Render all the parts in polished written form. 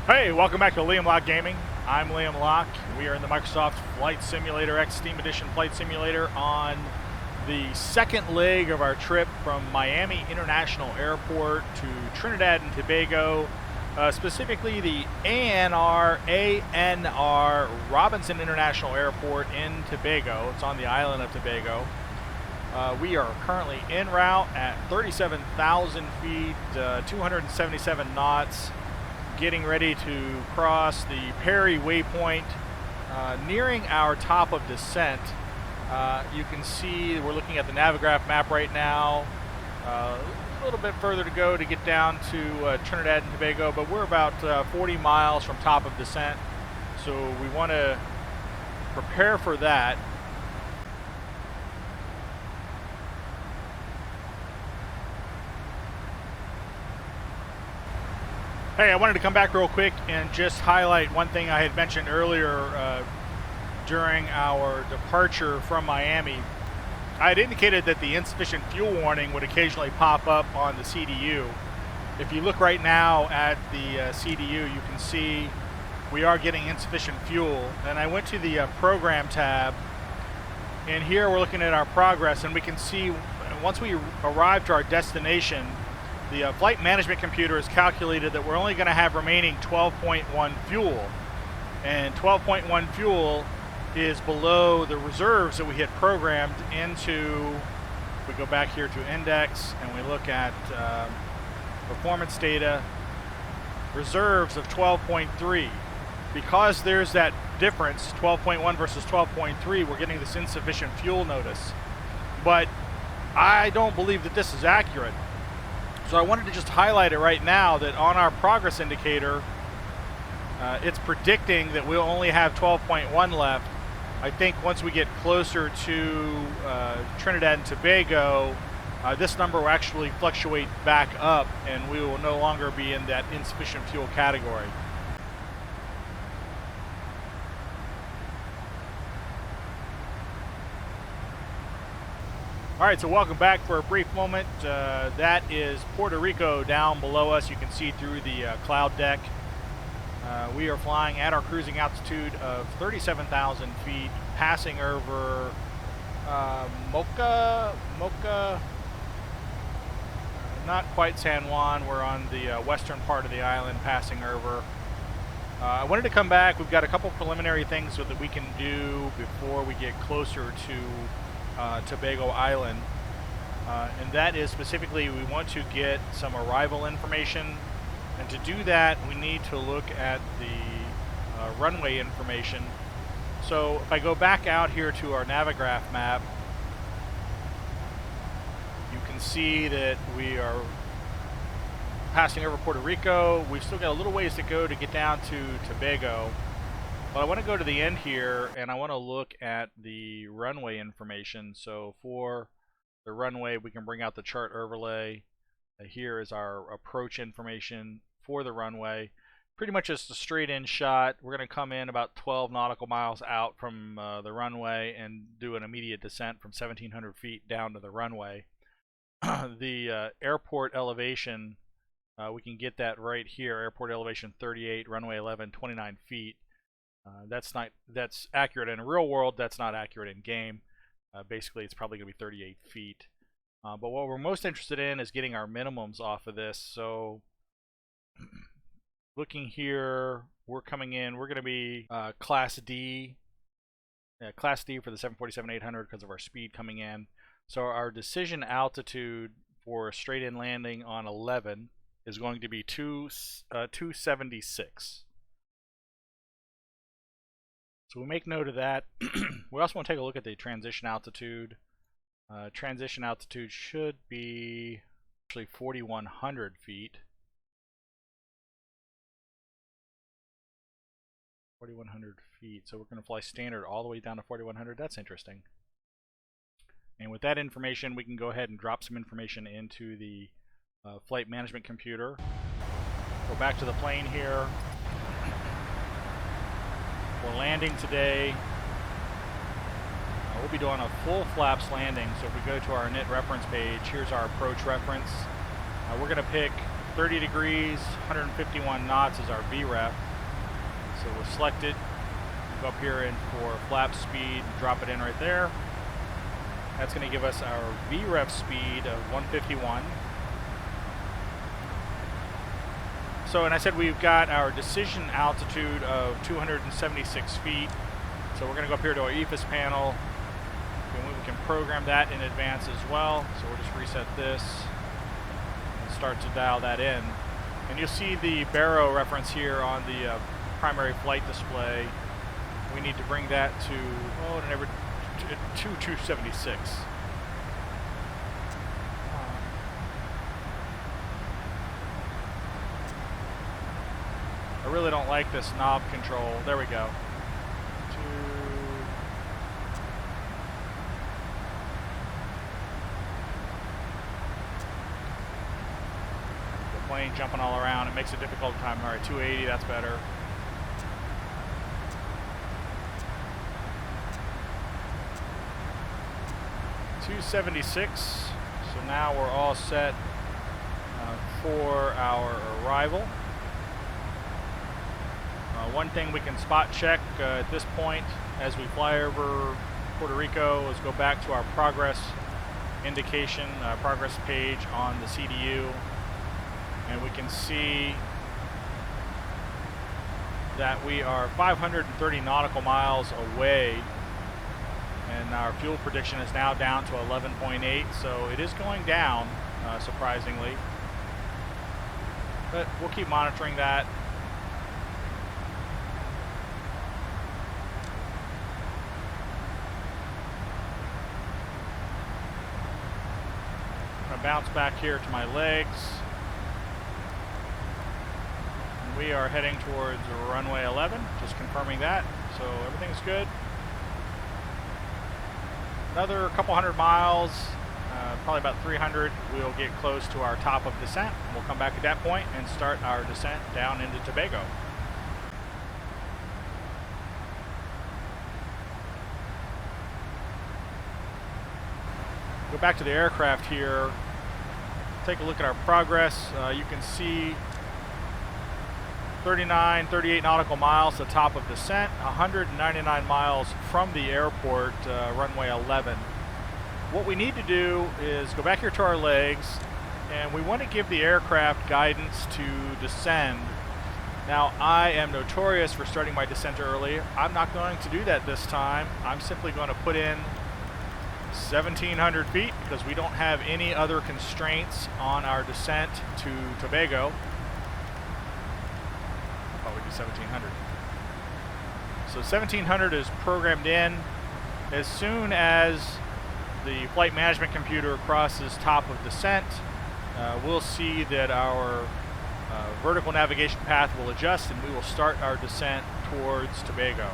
Hey, welcome back to Liam Locke Gaming. I'm Liam Locke. We are in the Microsoft Flight Simulator X Steam Edition Flight Simulator on the second leg of our trip from Miami International Airport to Trinidad and Tobago, specifically the ANR Robinson International Airport in Tobago. It's on the island of Tobago. We are currently en route at 37,000 feet, 277 knots. Getting ready to cross the Perry waypoint, nearing our top of descent. You can see we're looking at the Navigraph map right now. A little bit further to go to get down to Trinidad and Tobago, but we're about 40 miles from top of descent, so we want to prepare for that. Hey, I wanted to come back real quick and just highlight one thing I had mentioned earlier during our departure from Miami. I had indicated that the insufficient fuel warning would occasionally pop up on the CDU. If you look right now at the CDU, you can see we are getting insufficient fuel. And I went to the program tab, and here we're looking at our progress, and we can see once we arrive to our destination, the flight management computer has calculated that we're only going to have remaining 12.1 fuel. And 12.1 fuel is below the reserves that we had programmed into. We go back here to index and we look at performance data, reserves of 12.3. Because there's that difference, 12.1 versus 12.3, we're getting this insufficient fuel notice. But I don't believe that this is accurate. So I wanted to just highlight it right now that on our progress indicator, it's predicting that we'll only have 12.1 left. I think once we get closer to Trinidad and Tobago, this number will actually fluctuate back up and we will no longer be in that insufficient fuel category. All right, so welcome back for a brief moment. That is Puerto Rico down below us. You can see through the cloud deck. We are flying at our cruising altitude of 37,000 feet, passing over Mocha, not quite San Juan. We're on the western part of the island, passing over. I wanted to come back. We've got a couple preliminary things that we can do before we get closer to Tobago Island, and that is specifically we want to get some arrival information, and to do that we need to look at the runway information. So if I go back out here to our Navigraph map, you can see that we are passing over Puerto Rico. We've still got a little ways to go to get down to Tobago. But I want to go to the end here and I want to look at the runway information. So for the runway, we can bring out the chart overlay. Here is our approach information for the runway. Pretty much just a straight in shot. We're going to come in about 12 nautical miles out from the runway and do an immediate descent from 1,700 feet down to the runway. The airport elevation, we can get that right here. Airport elevation 38, runway 11, 29 feet. That's accurate in the real world. That's not accurate in game. Basically, it's probably going to be 38 feet. But what we're most interested in is getting our minimums off of this. So, looking here, we're coming in. We're going to be Class D. Class D for the 747-800 because of our speed coming in. So our decision altitude for a straight-in landing on 11 is going to be 276. So we make note of that. We also want to take a look at the transition altitude. Transition altitude should be actually 4,100 feet. 4,100 feet. So we're going to fly standard all the way down to 4,100. That's interesting. And with that information, we can go ahead and drop some information into the flight management computer. Go back to the plane here. We're landing today. We'll be doing a full flaps landing. So if we go to our init reference page, here's our approach reference. We're going to pick 30 degrees, 151 knots is our VREF. So we'll select it, go up here and for flap speed, drop it in right there. That's going to give us our VREF speed of 151. So, and I said we've got our decision altitude of 276 feet. So we're going to go up here to our EFIS panel, and we can program that in advance as well. So we'll just reset this and start to dial that in. And you'll see the Barrow reference here on the primary flight display. We need to bring that to, oh, never, to 276. I really don't like this knob control. There we go. The plane jumping all around. It makes it difficult time. All right, 280, that's better. .276. So now we're all set for our arrival. One thing we can spot check at this point as we fly over Puerto Rico is go back to our progress indication, progress page on the CDU, and we can see that we are 530 nautical miles away, and our fuel prediction is now down to 11.8, so it is going down, surprisingly, but we'll keep monitoring that. Bounce back here to my legs. And we are heading towards runway 11, just confirming that. So everything's good. Another couple hundred miles, probably about 300, we'll get close to our top of descent. We'll come back at that point and start our descent down into Tobago. Go back to the aircraft here. Take a look at our progress. You can see 39, 38 nautical miles, the top of descent, 199 miles from the airport, runway 11. What we need to do is go back here to our legs, and we want to give the aircraft guidance to descend. Now, I am notorious for starting my descent early. I'm not going to do that this time. I'm simply going to put in 1,700 feet because we don't have any other constraints on our descent to Tobago. I'll probably do 1,700. So 1,700 is programmed in. As soon as the flight management computer crosses top of descent, we'll see that our vertical navigation path will adjust and we will start our descent towards Tobago.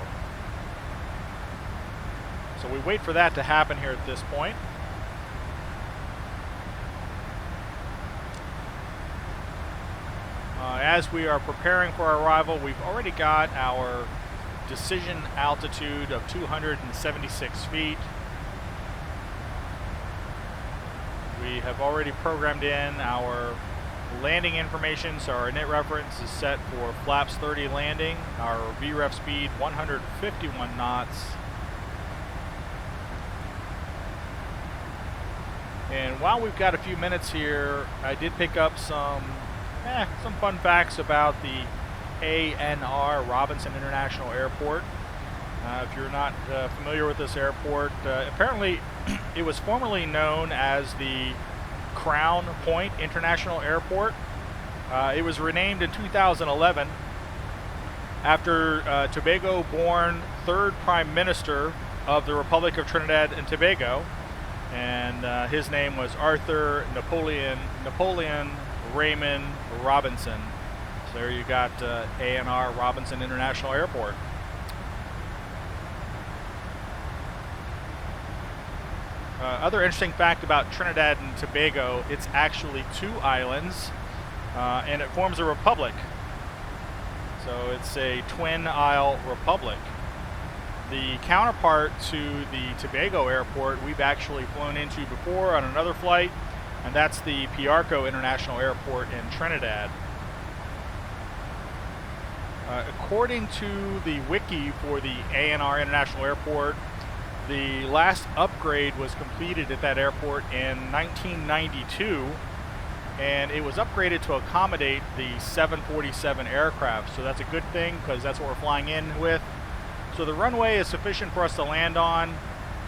So we wait for that to happen here at this point. As we are preparing for our arrival, we've already got our decision altitude of 276 feet. We have already programmed in our landing information, so our init reference is set for flaps 30 landing, our VREF speed 151 knots. And while we've got a few minutes here, I did pick up some fun facts about the ANR Robinson International Airport. If you're not familiar with this airport, apparently it was formerly known as the Crown Point International Airport. It was renamed in 2011 after Tobago-born third Prime Minister of the Republic of Trinidad and Tobago. And his name was Arthur Napoleon Raymond Robinson. So there you got ANR Robinson International Airport. Other interesting fact about Trinidad and Tobago, it's actually two islands, and it forms a republic. So it's a twin isle republic. The counterpart to the Tobago airport we've actually flown into before on another flight and that's the Piarco International Airport in Trinidad. According to the wiki for the ANR International Airport, the last upgrade was completed at that airport in 1992, and it was upgraded to accommodate the 747 aircraft. So that's a good thing, because that's what we're flying in with. So the runway is sufficient for us to land on.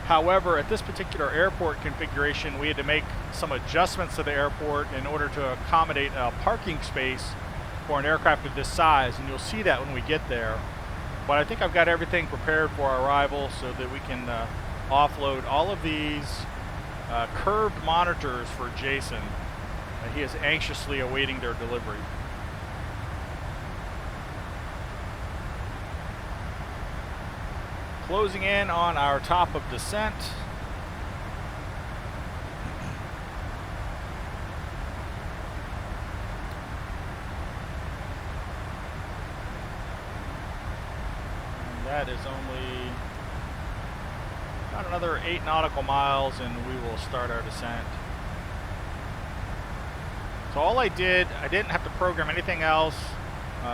However, at this particular airport configuration, we had to make some adjustments to the airport in order to accommodate a parking space for an aircraft of this size, and you'll see that when we get there. But I think I've got everything prepared for our arrival so that we can offload all of these curved monitors for Jason. He is anxiously awaiting their delivery. Closing in on our top of descent. That is only about another 8 nautical miles and we will start our descent. So all I didn't have to program anything else.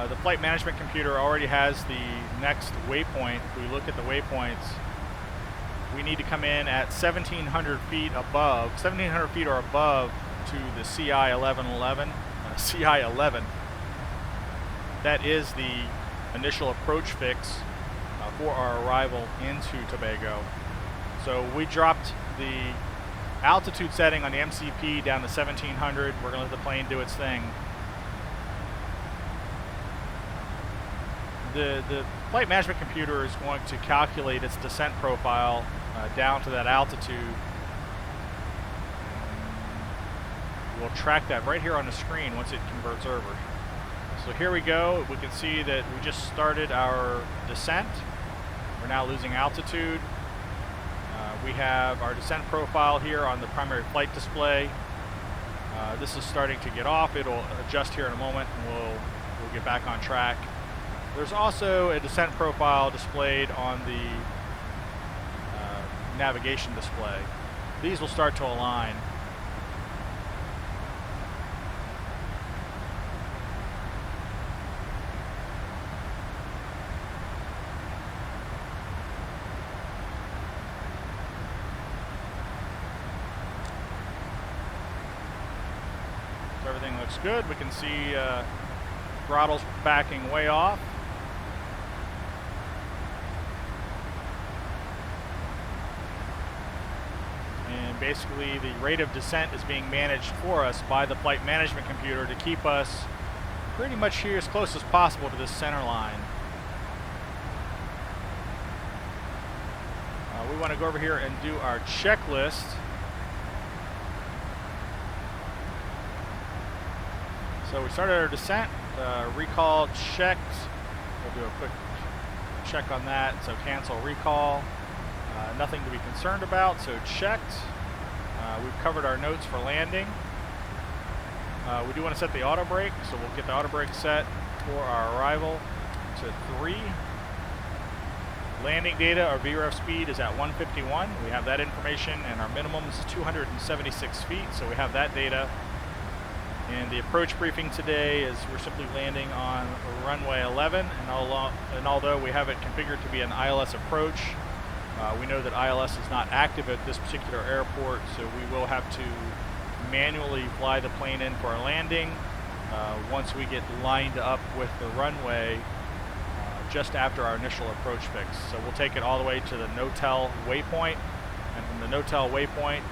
The flight management computer already has the next waypoint. If we look at the waypoints, we need to come in at 1,700 feet above, 1,700 feet or above to the CI 1111, CI 11. That is the initial approach fix for our arrival into Tobago. So we dropped the altitude setting on the MCP down to 1700. We're going to let the plane do its thing. The flight management computer is going to calculate its descent profile down to that altitude. We'll track that right here on the screen once it converts over. So here we go. We can see that we just started our descent. We're now losing altitude. We have our descent profile here on the primary flight display. This is starting to get off. It'll adjust here in a moment, and we'll get back on track. There's also a descent profile displayed on the navigation display. These will start to align. So everything looks good. We can see throttles backing way off. And basically the rate of descent is being managed for us by the flight management computer to keep us pretty much here as close as possible to this center line. We want to go over here and do our checklist. So we started our descent, recall checked. We'll do a quick check on that. So cancel recall. Nothing to be concerned about, so checked. We've covered our notes for landing. We do want to set the auto brake, so we'll get the auto brake set for our arrival to 3. Landing data, our VREF speed is at 151. We have that information, and our minimum is 276 feet, so we have that data. And the approach briefing today is we're simply landing on runway 11, and although we have it configured to be an ILS approach, we know that ILS is not active at this particular airport, so we will have to manually fly the plane in for our landing once we get lined up with the runway just after our initial approach fix. So we'll take it all the way to the no-tell waypoint, and from the no-tell waypoint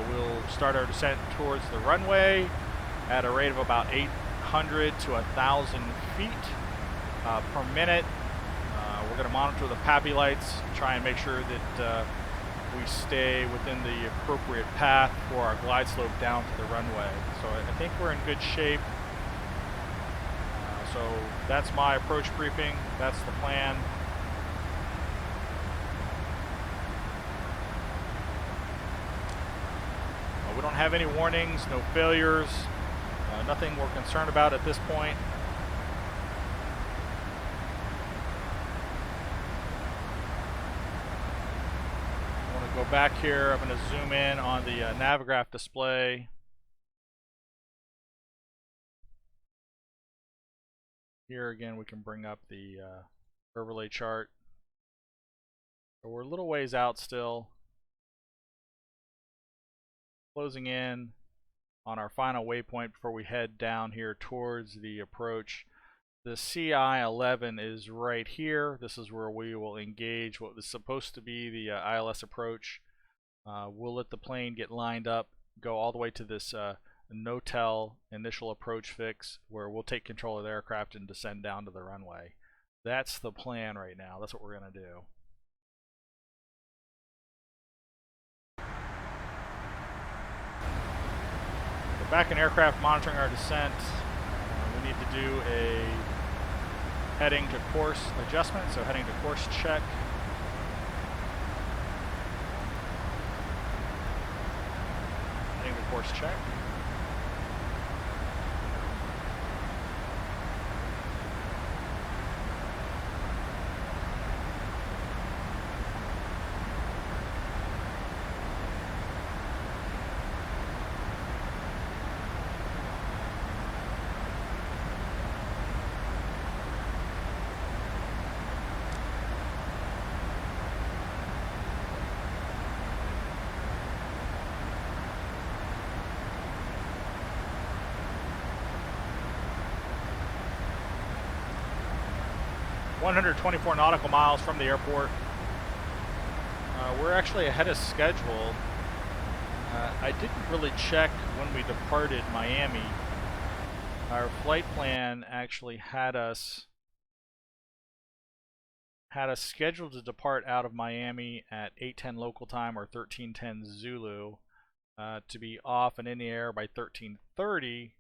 we'll start our descent towards the runway at a rate of about 800 to 1,000 feet per minute. We're going to monitor the PAPI lights, try and make sure that we stay within the appropriate path for our glide slope down to the runway. So I think we're in good shape. So that's my approach briefing. That's the plan. We don't have any warnings, no failures, nothing we're concerned about at this point. I want to go back here. I'm going to zoom in on the Navigraph display. here again we can bring up the overlay chart. So we're a little ways out still. Closing in on our final waypoint before we head down here towards the approach. The CI-11 is right here. This is where we will engage what was supposed to be the ILS approach. We'll let the plane get lined up, go all the way to this no-tell initial approach fix where we'll take control of the aircraft and descend down to the runway. That's the plan right now. That's what we're going to do. We're back in aircraft monitoring our descent. We need to do a heading to course adjustment, so heading to course check. Heading to course check. ...124 nautical miles from the airport. We're actually ahead of schedule. I didn't really check when we departed Miami. Our flight plan actually had us scheduled to depart out of Miami at 8:10 local time or 13:10 Zulu, to be off and in the air by 13:30.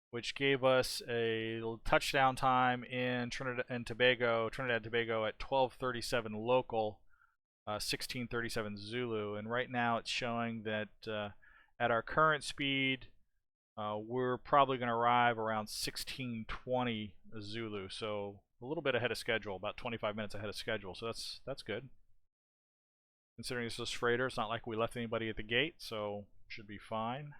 Which gave us a touchdown time in Trinidad and Tobago at 12:37 local, 16:37 Zulu. And right now it's showing that at our current speed, we're probably going to arrive around 16:20 Zulu. So a little bit ahead of schedule, about 25 minutes ahead of schedule. So that's good. Considering this is freighter, it's not like we left anybody at the gate, so should be fine.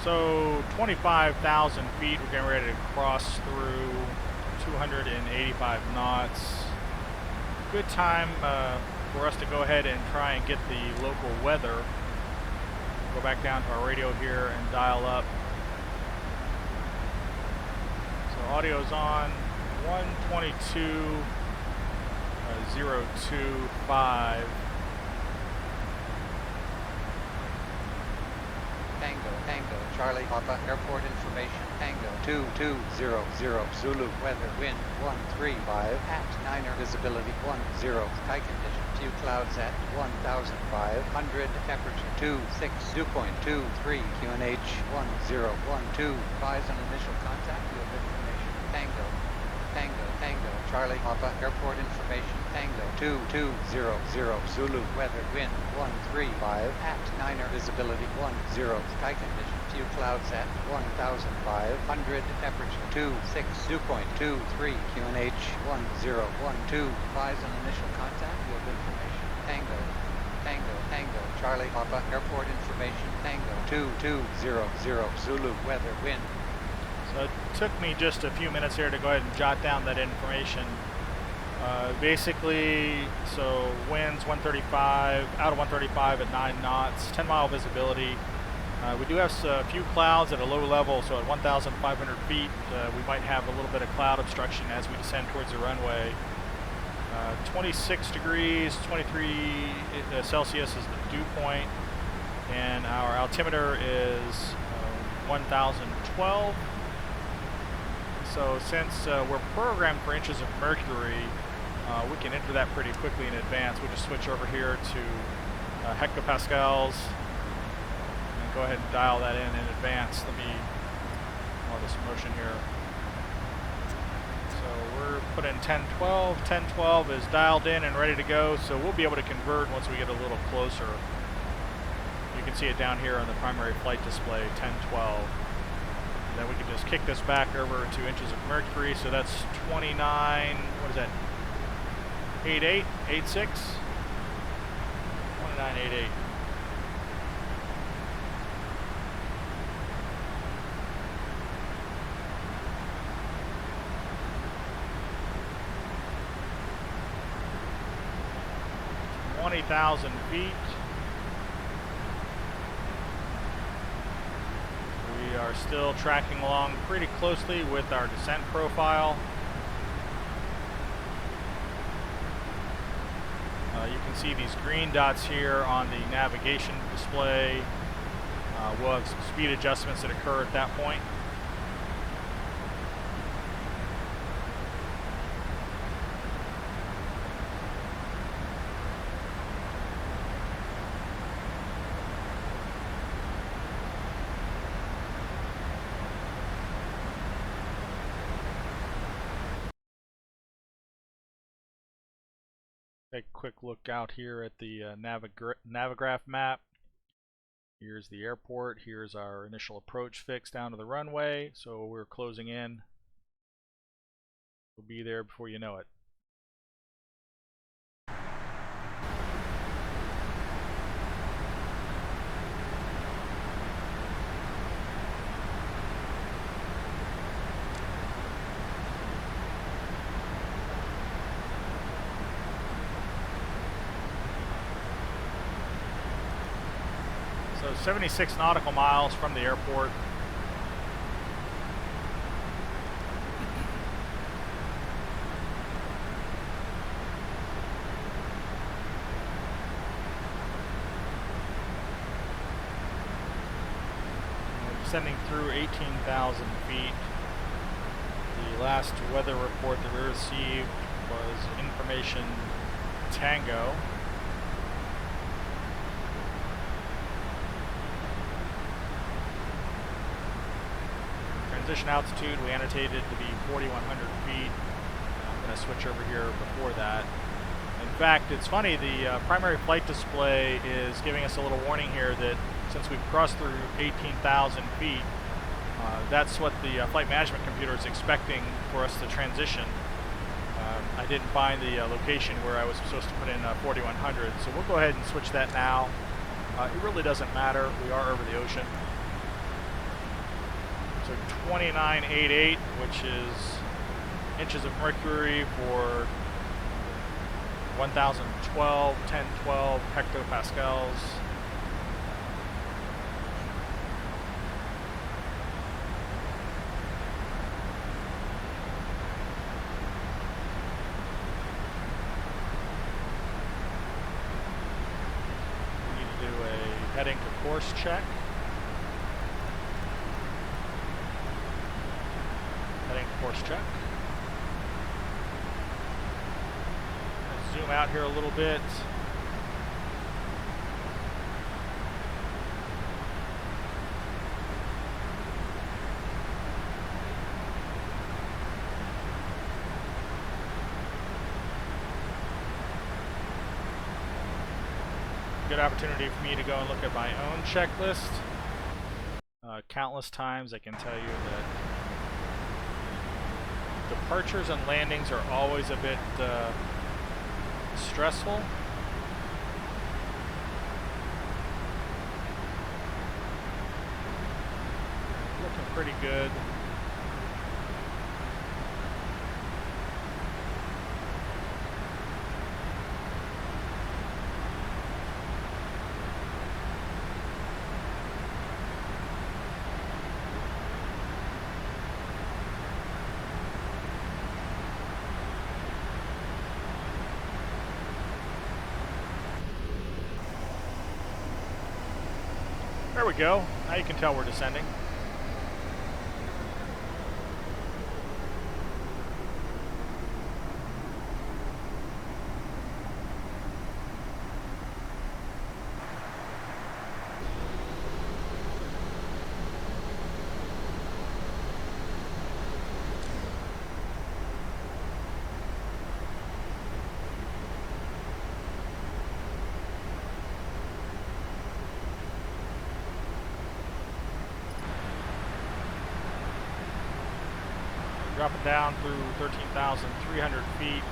So 25,000 feet, we're getting ready to cross through 285 knots. Good time for us to go ahead and try and get the local weather. Go back down to our radio here and dial up. So audio's on 122.025. Tango, Charlie, Papa, airport information, Tango, 2200, Zulu, weather, wind, 135, at 9er, visibility, 10, sky condition, few clouds at 1,500, temperature, 26, dew point, 23, QNH, 1012, advise on initial contact, you have information, Tango, Charlie, Papa, airport information, Tango, 2200, Zulu, weather, wind, 135, at 9er, visibility, 10, sky condition, few clouds at 1,500, temperature, 26, dew point, 23, QNH, 1012, advise on initial contact, you have information, Tango, Charlie, Papa, airport information, Tango, 2200, Zulu, weather, wind. So it took me just a few minutes here to go ahead and jot down that information. Basically, so winds 135, out of 135 at 9 knots, 10-mile visibility. We do have a few clouds at a low level, so at 1,500 feet, we might have a little bit of cloud obstruction as we descend towards the runway. 26 degrees, 23 Celsius is the dew point, and our altimeter is 1,012. So since we're programmed for inches of mercury, We can enter that pretty quickly in advance. We'll just switch over here to hectopascals and go ahead and dial that in advance. Let me all this motion here. So we're putting 1012. 1012 is dialed in and ready to go, so we'll be able to convert once we get a little closer. You can see it down here on the primary flight display, 1012. And then we can just kick this back over to inches of mercury, so that's 29, what is that, 88, 86? 2988. $20,000 feet. We are still tracking along pretty closely with our descent profile. You can see these green dots here on the navigation display. We'll have some speed adjustments that occur at that point. Take a quick look out here at the Navigraph map. Here's the airport. Here's our initial approach fix down to the runway. So we're closing in. We'll be there before you know it. So 76 nautical miles from the airport. We're descending through 18,000 feet. The last weather report that we received was information Tango. Transition altitude we annotated to be 4,100 feet. I'm going to switch over here before that. In fact, it's funny, the primary flight display is giving us a little warning here that since we've crossed through 18,000 feet, that's what the flight management computer is expecting for us to transition. I didn't find the location where I was supposed to put in 4,100, so we'll go ahead and switch that now. It really doesn't matter. We are over the ocean. So 2988, which is inches of mercury for 1012, 1012 hectopascals. We need to do a heading to course check. Course check. Let's zoom out here a little bit. Good opportunity for me to go and look at my own checklist. Countless times I can tell you that departures and landings are always a bit stressful. Looking pretty good. There we go. Now you can tell we're descending. dropping down through 13,300 feet.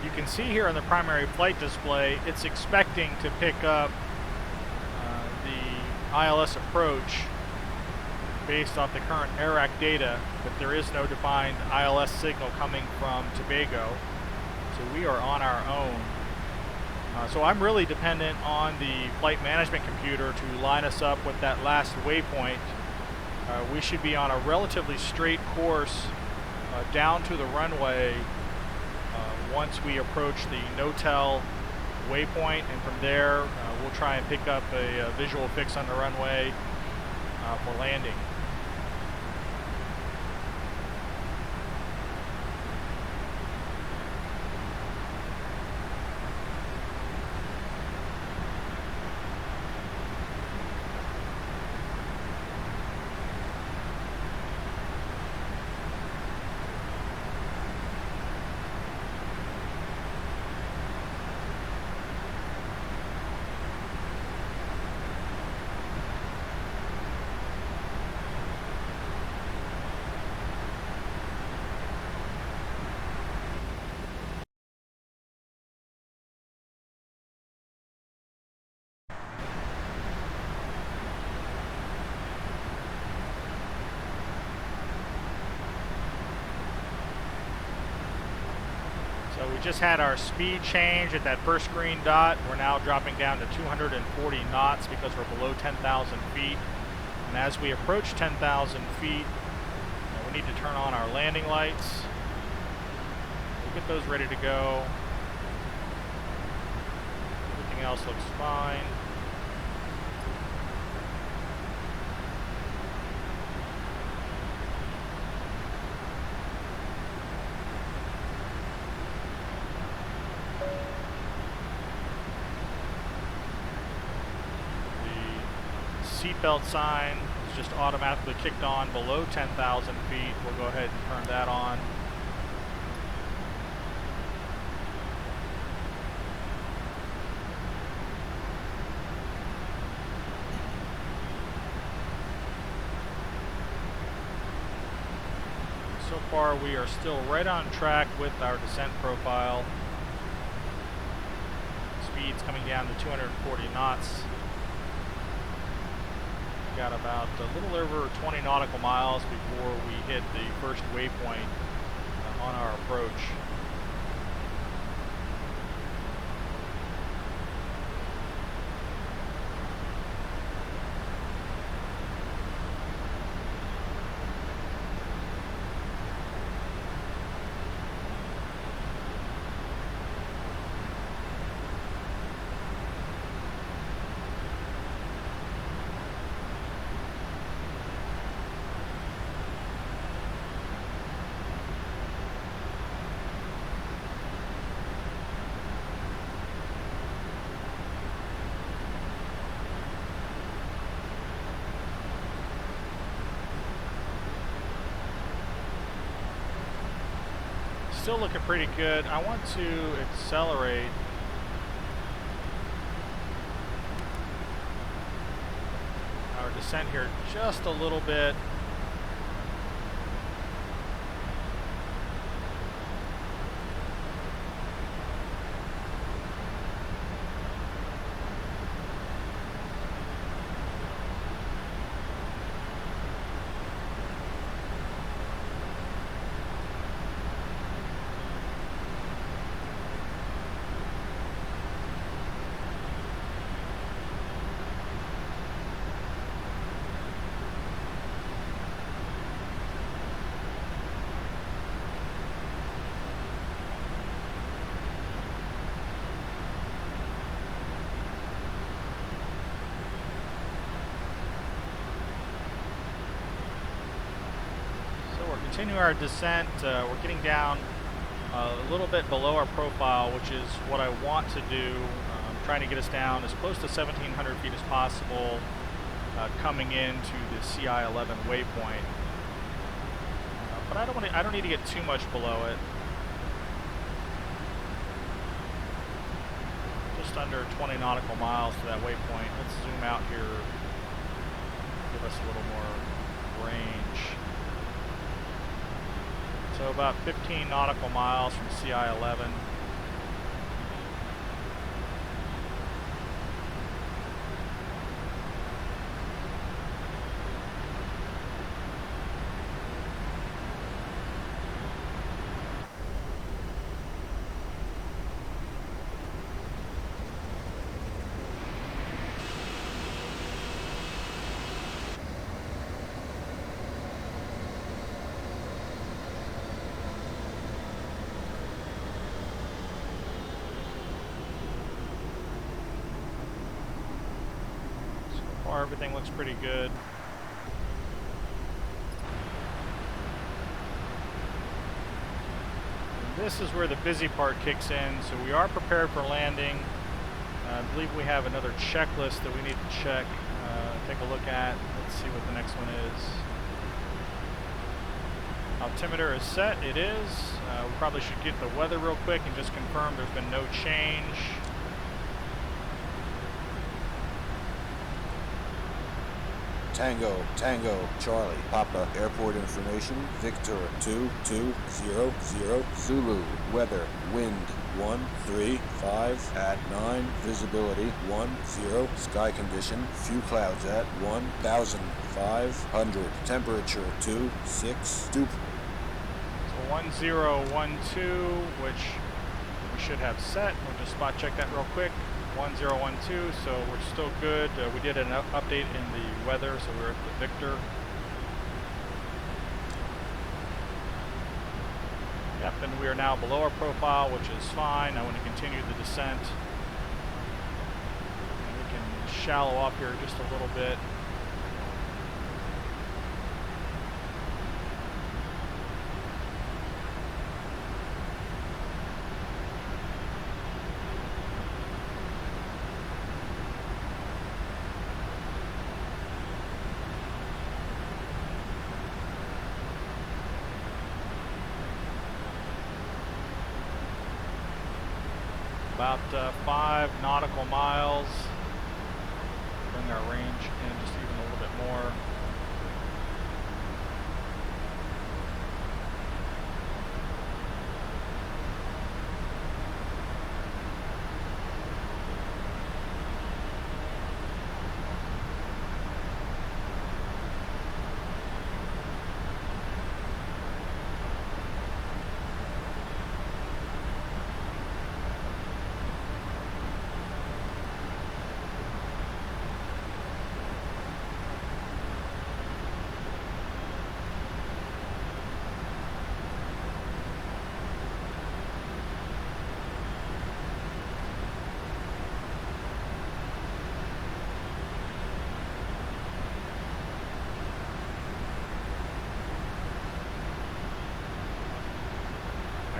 You can see here on the primary flight display, it's expecting to pick up the ILS approach based off the current AIRAC data, but there is no defined ILS signal coming from Tobago, so we are on our own. So I'm really dependent on the flight management computer to line us up with that last waypoint. We should be on a relatively straight course down to the runway once we approach the no-tell waypoint, and from there we'll try and pick up a visual fix on the runway for landing. So we just had our speed change at that first green dot. We're now dropping down to 240 knots because we're below 10,000 feet. And as we approach 10,000 feet, we need to turn on our landing lights. We'll get those ready to go. Everything else looks fine. Seatbelt sign is just automatically kicked on below 10,000 feet. We'll go ahead and turn that on. So far we are still right on track with our descent profile. Speed's coming down to 240 knots. Got about a little over 20 nautical miles before we hit the first waypoint on our approach. Still looking pretty good. I want to accelerate. Our descent here just a little bit. Continue our descent. We're getting down a little bit below our profile, which is what I want to do. Trying to get us down as close to 1,700 feet as possible, coming into the CI-11 waypoint. But I don't need to get too much below it. Just under 20 nautical miles to that waypoint. Let's zoom out here. Give us a little more range. So about 15 nautical miles from CI-11. Everything looks pretty good. And this is where the busy part kicks in. So we are prepared for landing. I believe we have another checklist that we need to check, take a look at. Let's see what the next one is. Altimeter is set. It is. We probably should get the weather real quick and just confirm there's been no change. Tango, Tango, Charlie, Papa, airport information, Victor 2200, Zulu, weather, wind 135 at 9, visibility 10, sky condition, few clouds at 1,500, temperature 26, stoop. So 1012, which we should have set. We'll just spot check that real quick. 1012, so we're still good. We did an update in the weather, so we're at the Victor. Yep, and we are now below our profile, which is fine. I want to continue the descent. And we can shallow off here just a little bit. About 5 nautical miles. Bring our range in just even a little bit more.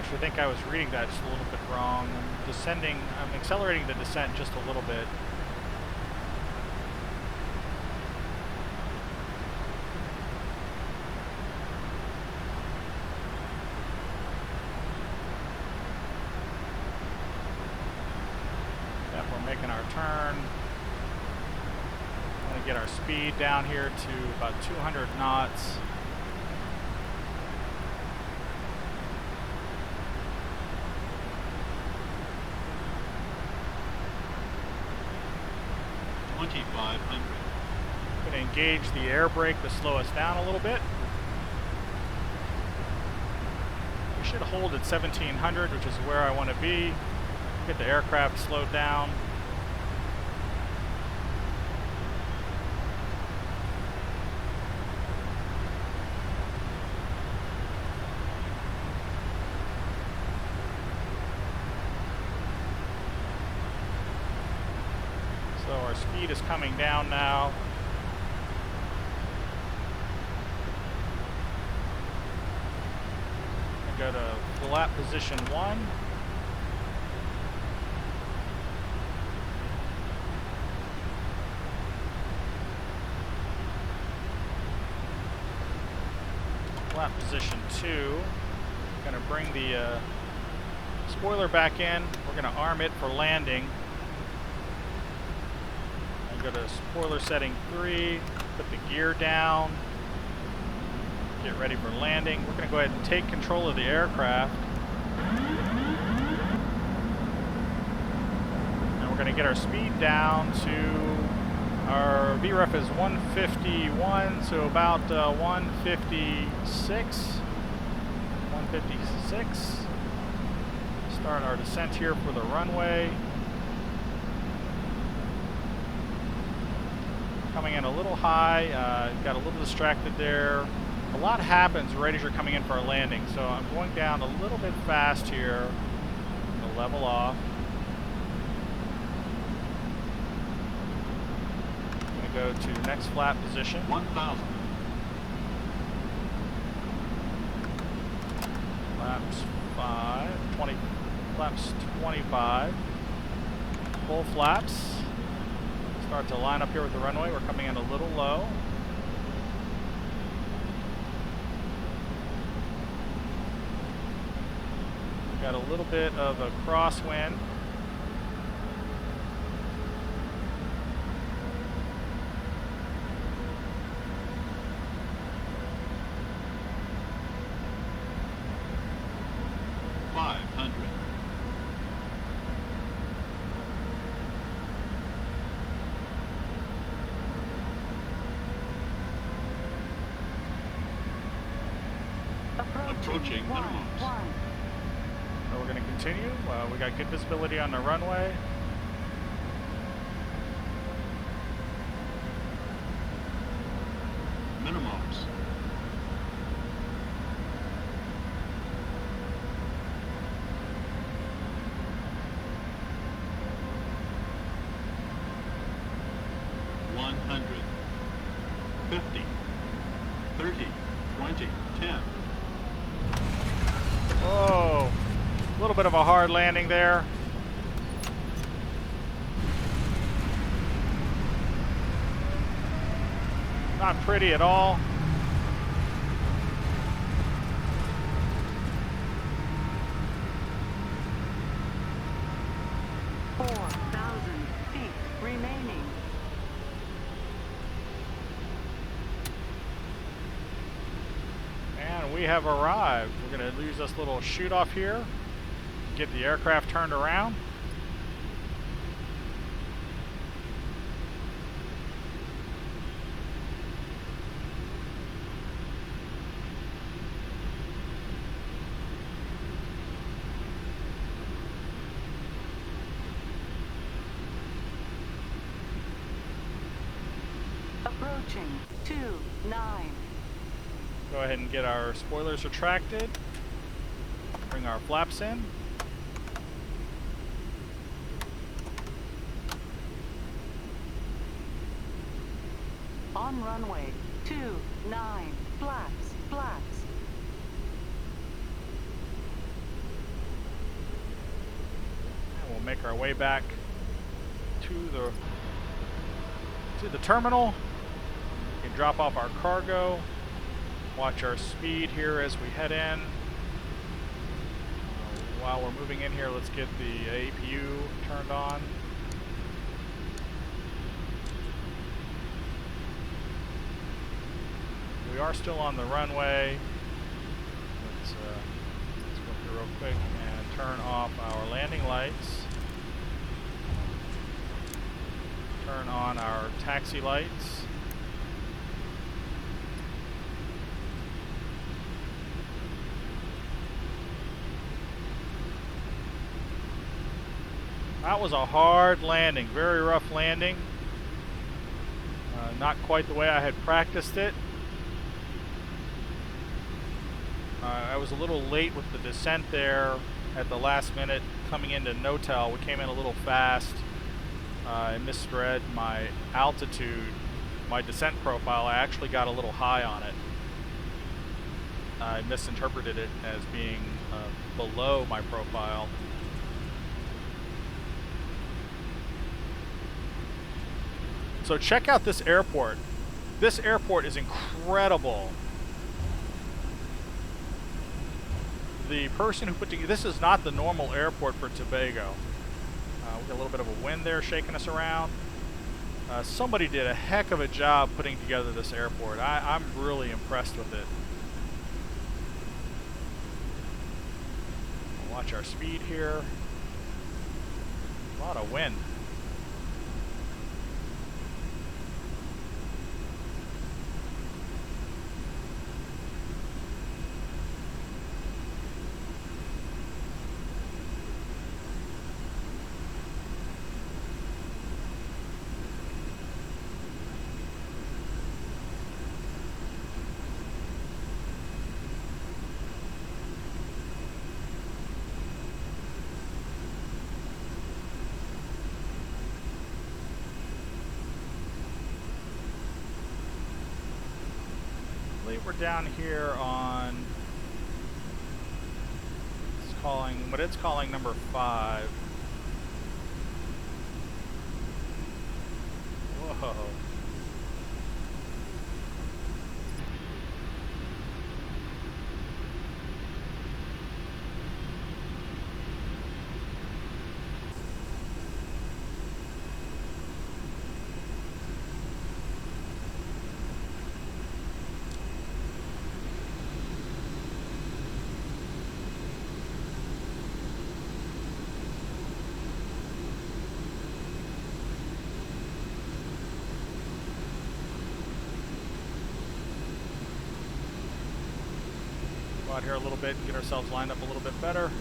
I think I was reading that just a little bit wrong. I'm accelerating the descent just a little bit. Yep, we're making our turn. I'm going to get our speed down here to about 200 knots. I'm going to engage the air brake to slow us down a little bit. We should hold at 1700, which is where I want to be. Get the aircraft slowed down. So our speed is coming down now. Go to flap position 1. Flap position 2. Going to bring the spoiler back in. We're going to arm it for landing. And go to spoiler setting 3. Put the gear down. Get ready for landing. We're going to go ahead and take control of the aircraft. And we're going to get our speed down to our VREF is 151, so about 156. 156. Start our descent here for the runway. Coming in a little high, got a little distracted there. A lot happens right as you're coming in for a landing, so I'm going down a little bit fast here to level off. I'm going to go to next flap position. 1,000. Flaps 5, 20, flaps 25. Full flaps. Start to line up here with the runway. We're coming in a little low. Got a little bit of a crosswind. Approaching minimums. So we're going to continue. We got good visibility on the runway. Minimums. $100, 50, 30, 20, 10. Whoa, a little bit of a hard landing there. Not pretty at all. We have arrived. We're going to use this little shoot off here, get the aircraft turned around. Approaching 29. Go ahead and get our spoilers retracted. Bring our flaps in. On runway 29, flaps, flaps. And we'll make our way back to the terminal. We can drop off our cargo. Watch our speed here as we head in. While we're moving in here, let's get the APU turned on. We are still on the runway. Let's go through real quick and turn off our landing lights. Turn on our taxi lights. That was a hard landing, very rough landing. Not quite the way I had practiced it. I was a little late with the descent there at the last minute coming into no-tail. We came in a little fast. I misread my altitude, my descent profile. I actually got a little high on it. I misinterpreted it as being below my profile. So check out this airport. This airport is incredible. The person who put together, this is not the normal airport for Tobago. We got a little bit of a wind there shaking us around. Somebody did a heck of a job putting together this airport. I'm really impressed with it. We'll watch our speed here. A lot of wind. We're down here on what it's calling number 5. Whoa. Go out here a little bit and get ourselves lined up a little bit better.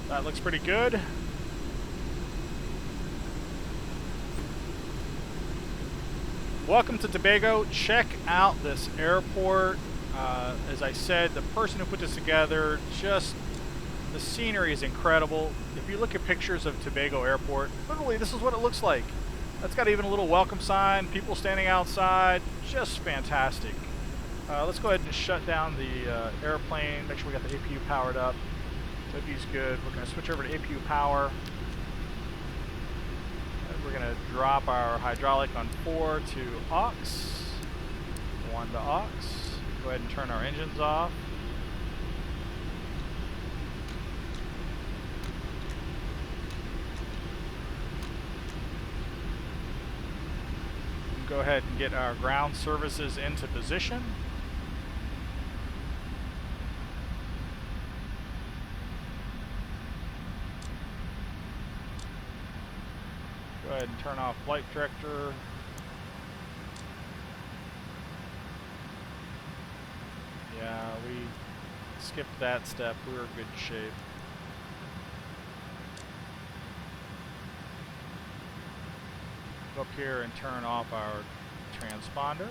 That looks pretty good. Welcome to Tobago. Check out this airport. As I said, the person who put this together, just the scenery is incredible. If you look at pictures of Tobago Airport, literally this is what it looks like. That's got even a little welcome sign, people standing outside, just fantastic. Let's go ahead and shut down the airplane, make sure we got the APU powered up. APU's good. We're going to switch over to APU power. We're going to drop our hydraulic on 4 to aux, 1 to aux. Go ahead and turn our engines off. Go ahead and get our ground services into position. Go ahead and turn off flight director. Yeah, we skipped that step. We were in good shape. Go up here and turn off our transponder.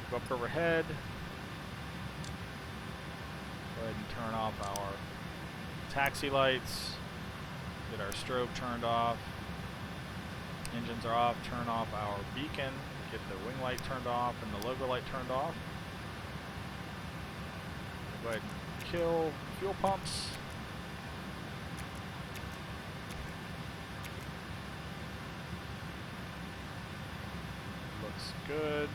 Go up overhead. Go ahead and turn off our taxi lights. Get our strobe turned off. Engines are off. Turn off our beacon. Get the wing light turned off and the logo light turned off. Go ahead and kill fuel pumps. Looks good.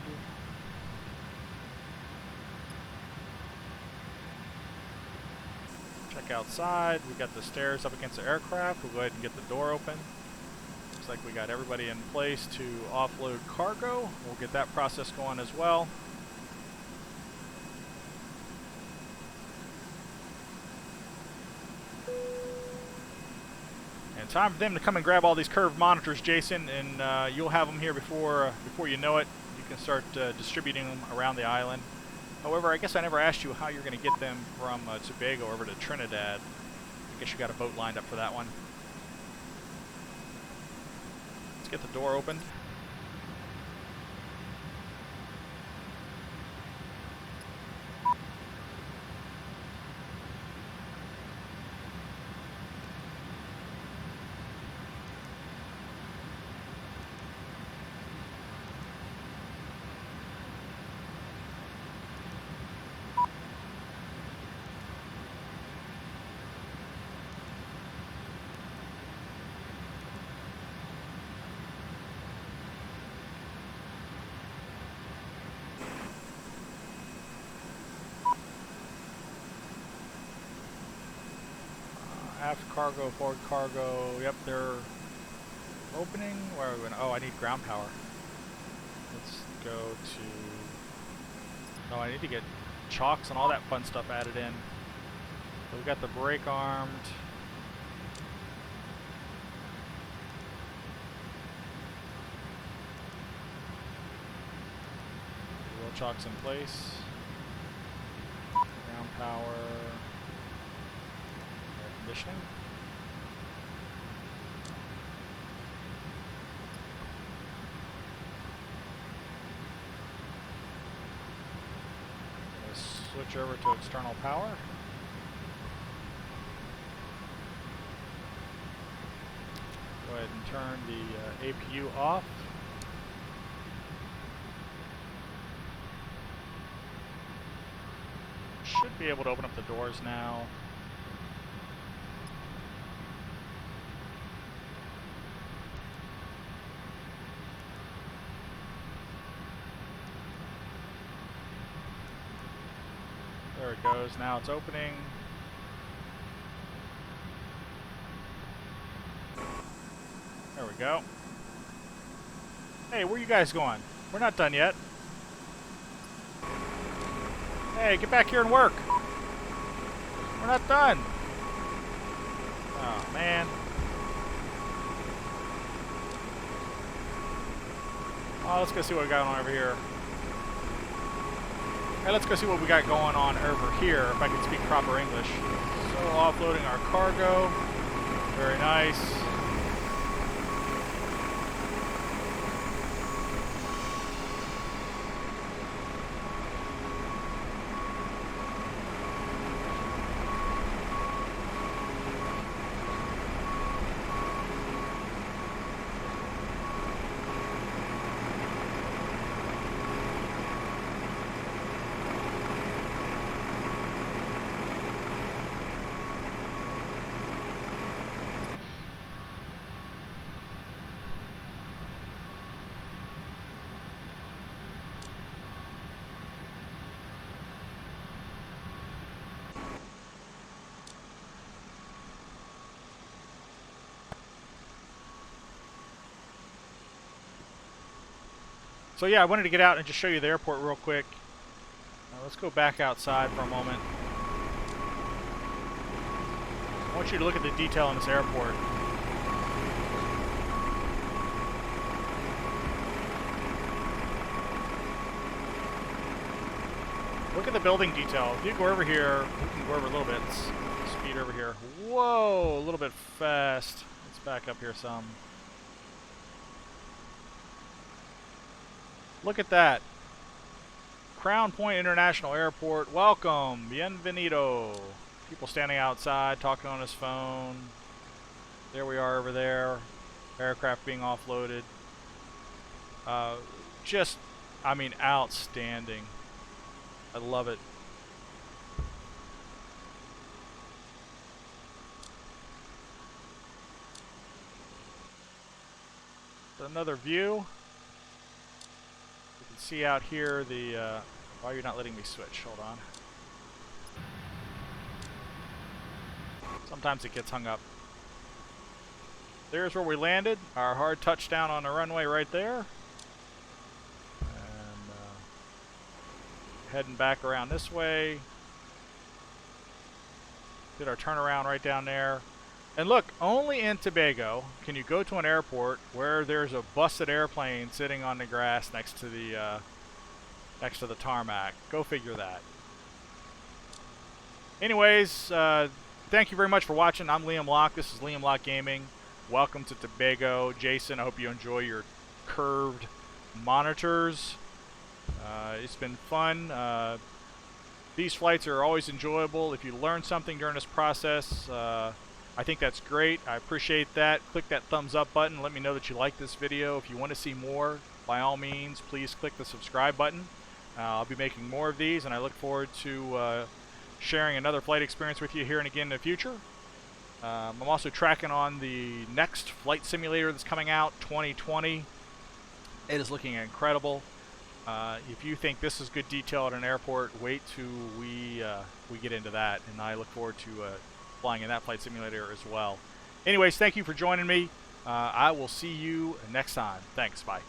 Check outside. We got the stairs up against the aircraft. We'll go ahead and get the door open. Looks like we got everybody in place to offload cargo. We'll get that process going as well. And time for them to come and grab all these curved monitors, Jason, and you'll have them here before you know it. You can start distributing them around the island. However, I guess I never asked you how you're going to get them from Tobago over to Trinidad. I guess you got a boat lined up for that one. Let's get the door opened. aft cargo, forward cargo. Yep, they're opening. Where are we going? Oh, I need ground power. Let's go to... Oh, I need to get chocks and all that fun stuff added in. So we've got the brake armed. Wheel chocks in place. Ground power. Air conditioning. Switch over to external power. Go ahead and turn the APU off. Should be able to open up the doors now. There it goes. Now it's opening. There we go. Hey, where you guys going? We're not done yet. Hey, get back here and work. We're not done. Oh, man. Oh, let's go see what we got on over here. Hey, let's go see what we got going on over here, if I can speak proper English. So, offloading our cargo. Very nice. So yeah, I wanted to get out and just show you the airport real quick. Let's go back outside for a moment. I want you to look at the detail in this airport. Look at the building detail. If you go over here, we can go over a little bit. Let's speed over here. Whoa, a little bit fast. Let's back up here some. Look at that. Crown Point International Airport. Welcome. Bienvenido. People standing outside, talking on his phone. There we are over there. Aircraft being offloaded. Just, I mean, outstanding. I love it. Another view. See out here the why are you not letting me switch? Hold on. Sometimes it gets hung up. There's where we landed. Our hard touchdown on the runway right there. And heading back around this way. Did our turnaround right down there. And look, only in Tobago can you go to an airport where there's a busted airplane sitting on the grass next to the tarmac. Go figure that. Anyways, thank you very much for watching. I'm Liam Locke. This is Liam Locke Gaming. Welcome to Tobago. Jason, I hope you enjoy your curved monitors. It's been fun. These flights are always enjoyable. If you learn something during this process, I think that's great. I appreciate that. Click that thumbs up button. Let me know that you like this video. If you want to see more, by all means, please click the subscribe button. I'll be making more of these, and I look forward to sharing another flight experience with you here and again in the future. I'm also tracking on the next flight simulator that's coming out, 2020. It is looking incredible. If you think this is good detail at an airport, wait till we get into that, and I look forward to flying in that flight simulator as well. Anyways, thank you for joining me. I will see you next time. Thanks. Bye.